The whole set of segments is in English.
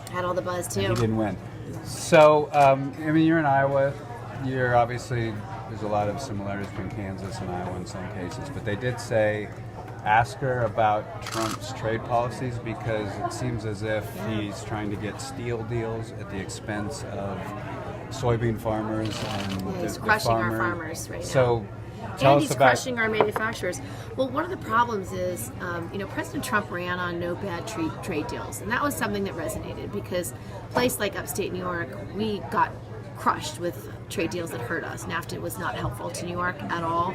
Had all the buzz too. And he didn't win. So, I mean, you're in Iowa. You're obviously, there's a lot of similarities between Kansas and Iowa in some cases, but they did say, ask her about Trump's trade policies because it seems as if he's trying to get steel deals at the expense of soybean farmers and he's the crushing farmer. our farmers right now. So, tell and us he's about crushing our manufacturers. Well, one of the problems is, President Trump ran on no bad trade deals, and that was something that resonated because a place like upstate New York, we got crushed with trade deals that hurt us. NAFTA was not helpful to New York at all,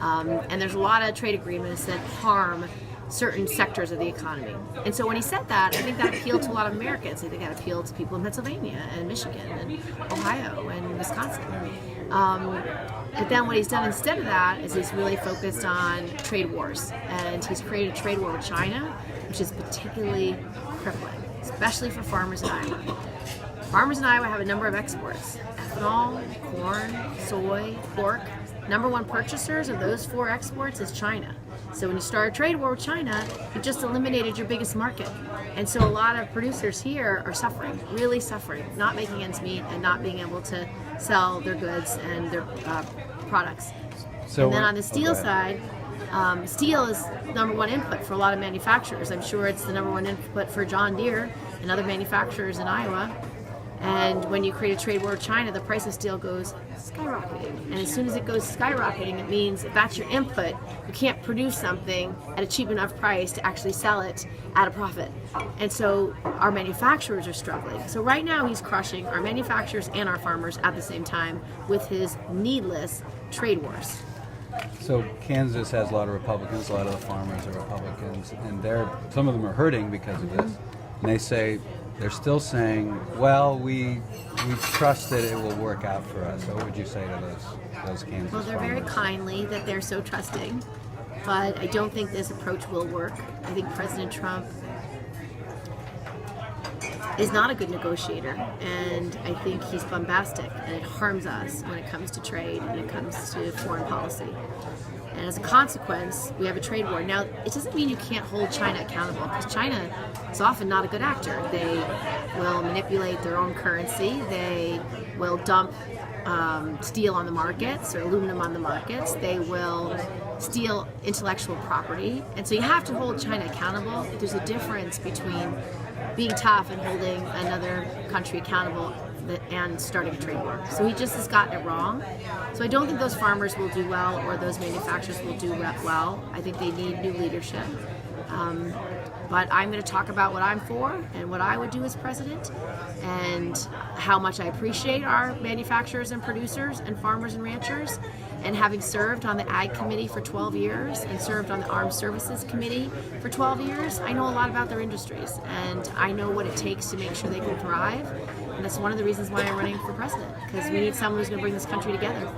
and there's a lot of trade agreements that harm certain sectors of the economy. And so when he said that, I think that appealed to a lot of Americans. I think that appealed to people in Pennsylvania and Michigan and Ohio and Wisconsin. But then what he's done instead of that is he's really focused on trade wars. And he's created a trade war with China, which is particularly crippling, especially for farmers in Iowa. Farmers in Iowa have a number of exports: ethanol, corn, soy, pork. Number one purchasers of those four exports is China. So when you start a trade war with China, you just eliminated your biggest market. And so a lot of producers here are suffering, really suffering, not making ends meet and not being able to sell their goods and their products. So and then on the steel side, steel is number one input for a lot of manufacturers. I'm sure it's the number one input for John Deere and other manufacturers in Iowa. And when you create a trade war with China, the price of steel goes skyrocketing. And as soon as it goes skyrocketing, it means if that's your input, you can't produce something at a cheap enough price to actually sell it at a profit. And so our manufacturers are struggling. So right now he's crushing our manufacturers and our farmers at the same time with his needless trade wars. So Kansas has a lot of Republicans, a lot of the farmers are Republicans, and some of them are hurting because of this. And they say, they're still saying, well, we trust that it will work out for us. So what would you say to those Kansas Well, they're farmers? very kindly that they're so trusting, but I don't think this approach will work. I think President Trump is not a good negotiator, and I think he's bombastic, and it harms us when it comes to trade and it comes to foreign policy. And as a consequence, we have a trade war. Now, it doesn't mean you can't hold China accountable, because China is often not a good actor. They will manipulate their own currency. They will dump steel on the markets or aluminum on the markets. They will steal intellectual property. And so you have to hold China accountable. There's a difference between being tough and holding another country accountable and starting a trade war. So he just has gotten it wrong. So I don't think those farmers will do well or those manufacturers will do well. I think they need new leadership. But I'm going to talk about what I'm for and what I would do as president and how much I appreciate our manufacturers and producers and farmers and ranchers. And having served on the Ag Committee for 12 years and served on the Armed Services Committee for 12 years, I know a lot about their industries, and I know what it takes to make sure they can thrive. And that's one of the reasons why I'm running for president, because we need someone who's going to bring this country together.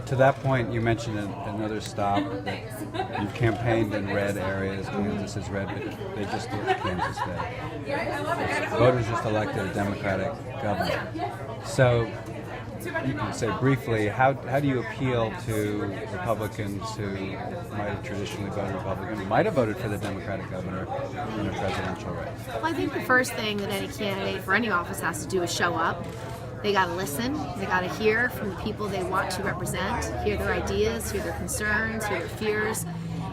To that point, you mentioned another stop that you've campaigned in red areas. Kansas is red, but they just did Kansas red. Voters just elected a Democratic governor. So you can say briefly, how do you appeal to Republicans who might have traditionally voted Republican, might have voted for the Democratic governor in a presidential race? Well, I think the first thing that any candidate for any office has to do is show up. They got to listen. They got to hear from the people they want to represent, hear their ideas, hear their concerns, hear their fears,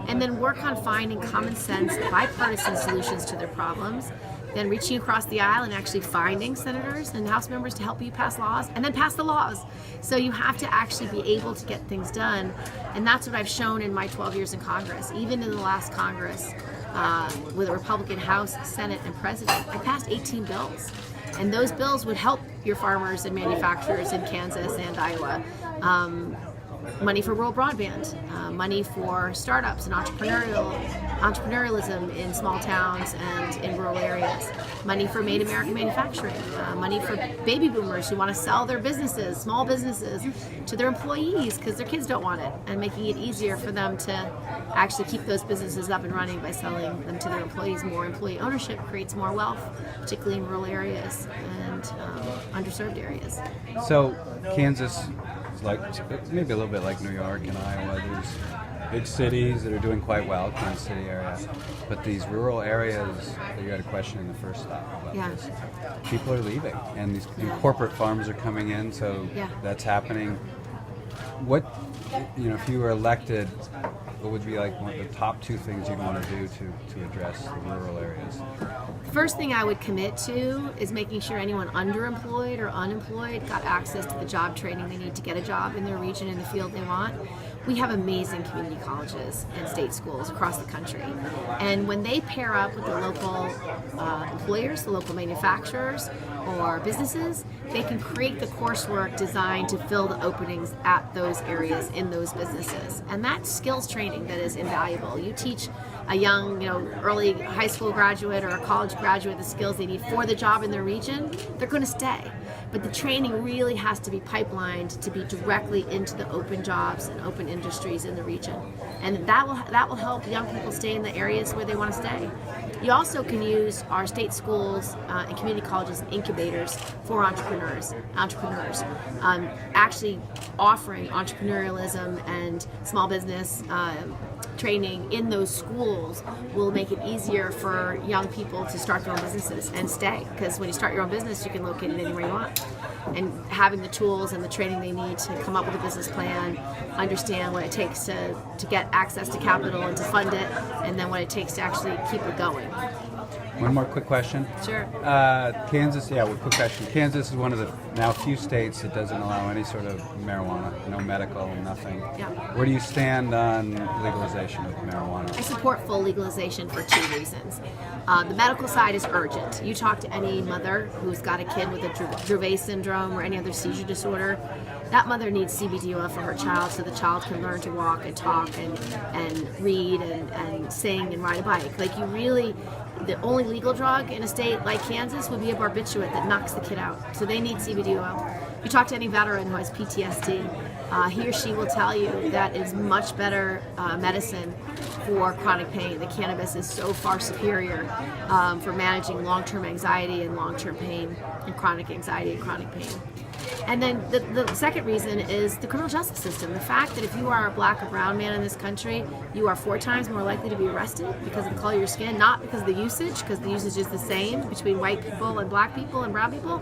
and then work on finding common sense, bipartisan solutions to their problems. Then reaching across the aisle and actually finding senators and House members to help you pass laws, and then pass the laws. So you have to actually be able to get things done, and that's what I've shown in my 12 years in Congress. Even in the last Congress, with a Republican House, Senate, and President, I passed 18 bills. And those bills would help your farmers and manufacturers in Kansas and Iowa. Money for rural broadband, money for startups and entrepreneurialism in small towns and in rural areas, money for made American manufacturing, money for baby boomers who want to sell their businesses, small businesses, to their employees because their kids don't want it, and making it easier for them to actually keep those businesses up and running by selling them to their employees. More employee ownership creates more wealth, particularly in rural areas and underserved areas. So Kansas, like maybe a little bit like New York and Iowa, big cities that are doing quite well, Kansas City area, but these rural areas that you had a question in the first stop about this. People are leaving, and these corporate farms are coming in, so that's happening. What, if you were elected, what would be like one of the top 2 things you'd want to do to address the rural areas? First thing I would commit to is making sure anyone underemployed or unemployed got access to the job training they need to get a job in their region, in the field they want. We have amazing community colleges and state schools across the country. And when they pair up with the local employers, the local manufacturers or businesses, they can create the coursework designed to fill the openings at those areas in those businesses. And that's skills training that is invaluable. You teach a young, early high school graduate or a college graduate the skills they need for the job in their region, they're going to stay. But the training really has to be pipelined to be directly into the open jobs and open industries in the region. And that will help young people stay in the areas where they want to stay. You also can use our state schools and community colleges and incubators for entrepreneurs, actually offering entrepreneurialism and small business training in those schools will make it easier for young people to start their own businesses and stay. Because when you start your own business, you can locate it anywhere you want. And having the tools and the training they need to come up with a business plan, understand what it takes to get access to capital and to fund it, and then what it takes to actually keep it going. One more quick question. Sure. Kansas, quick question. Kansas is one of the now few states that doesn't allow any sort of marijuana, no medical, nothing. Yeah. Where do you stand on legalization of marijuana? I support full legalization for 2 reasons. The medical side is urgent. You talk to any mother who's got a kid with a Dravet syndrome or any other seizure disorder, that mother needs CBD oil for her child so the child can learn to walk and talk and read and sing and ride a bike. Like the only legal drug in a state like Kansas would be a barbiturate that knocks the kid out. So they need CBD oil. You talk to any veteran who has PTSD, he or she will tell you that it's much better medicine for chronic pain. The cannabis is so far superior for managing long-term anxiety and long-term pain and chronic anxiety and chronic pain. And then the second reason is the criminal justice system. The fact that if you are a black or brown man in this country, you are 4 times more likely to be arrested because of the color of your skin, not because of the usage, because the usage is the same between white people and black people and brown people.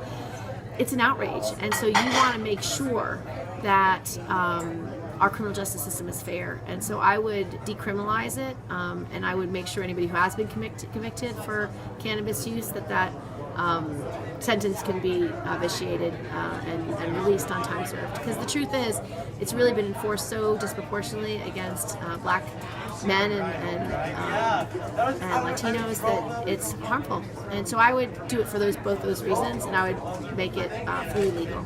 It's an outrage. And so you want to make sure that our criminal justice system is fair. And so I would decriminalize it, and I would make sure anybody who has been convicted for cannabis use that sentence can be vitiated and released on time served. Because the truth is, it's really been enforced so disproportionately against black men and Latinos that it's harmful. And so I would do it for both those reasons, and I would make it fully legal.